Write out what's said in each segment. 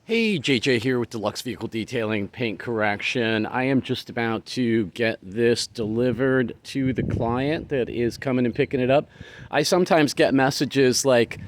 Hey, JJ here with Deluxe Vehicle Detailing Paint Correction. I am just about to get this delivered to the client that is coming and picking it up. I sometimes get messages like,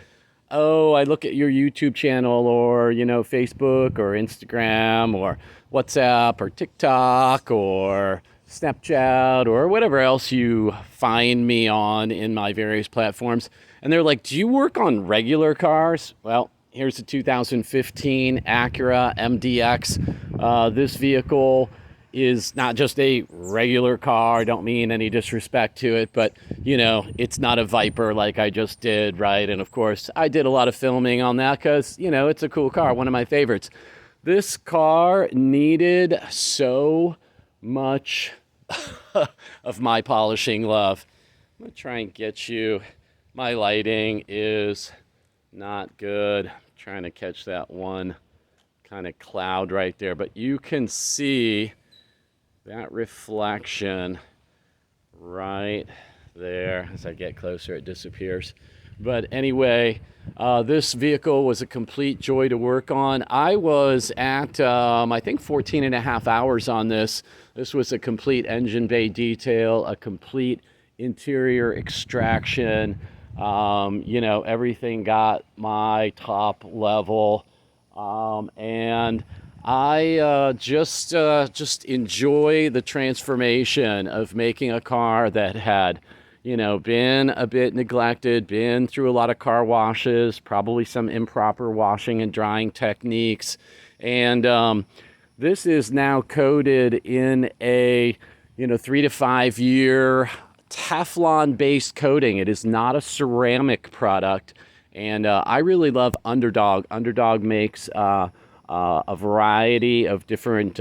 oh, I look at your YouTube channel or, Facebook or Instagram or WhatsApp or TikTok or Snapchat or whatever else you find me on in my various platforms. And they're like, do you work on regular cars? Well, here's a 2015 Acura MDX. This vehicle is not just a regular car. I don't mean any disrespect to it, but it's not a Viper like I just did, right? And of course, I did a lot of filming on that because, it's a cool car, one of my favorites. This car needed so much of my polishing love. I'm gonna try and get you. My lighting is not good. Trying to catch that one kind of cloud right there, but you can see that reflection right there. As I get closer, it disappears. But anyway, this vehicle was a complete joy to work on. I was at, I think, 14 and a half hours on this. This was a complete engine bay detail, a complete interior extraction. Everything got my top level. And I just enjoy the transformation of making a car that had, been a bit neglected, been through a lot of car washes, probably some improper washing and drying techniques. And this is now coated in a, 3 to 5 year Teflon-based coating. It is not a ceramic product. And I really love Underdog. Underdog makes a variety of different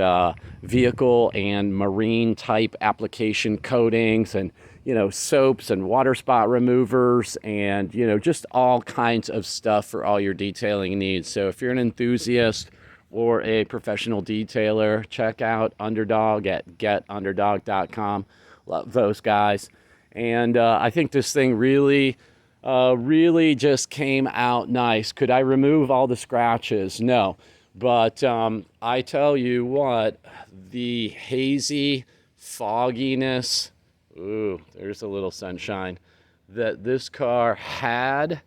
vehicle and marine type application coatings and, soaps and water spot removers and, just all kinds of stuff for all your detailing needs. So if you're an enthusiast or a professional detailer, check out Underdog at getunderdog.com. Love those guys. And I think this thing really just came out nice. Could I remove all the scratches? No. But I tell you what, the hazy fogginess, ooh, there's a little sunshine, that this car had.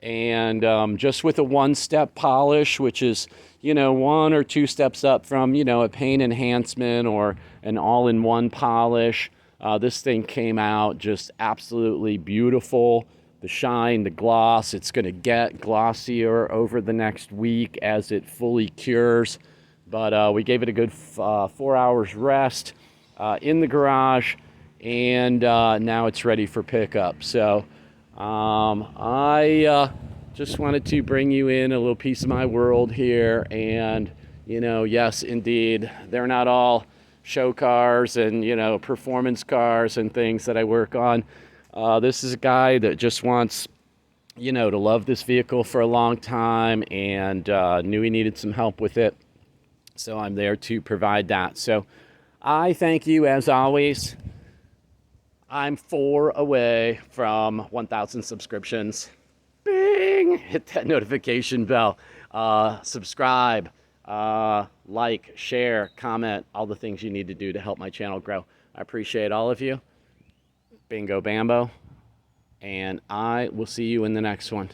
And just with a one-step polish, which is, 1 or 2 steps up from, a paint enhancement or an all-in-one polish, this thing came out just absolutely beautiful. The shine, the gloss, it's going to get glossier over the next week as it fully cures. But we gave it a good 4 hours rest in the garage, and now it's ready for pickup. So I just wanted to bring you in a little piece of my world here. And, yes, indeed, they're not all show cars and, performance cars and things that I work on. This is a guy that just wants, to love this vehicle for a long time and knew he needed some help with it. So I'm there to provide that. So I thank you as always. I'm 4 away from 1,000 subscriptions. Bing! Hit that notification bell. Subscribe, like, share, comment, all the things you need to do to help my channel grow. I appreciate all of you. Bingo Bambo. And I will see you in the next one.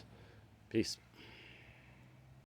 Peace.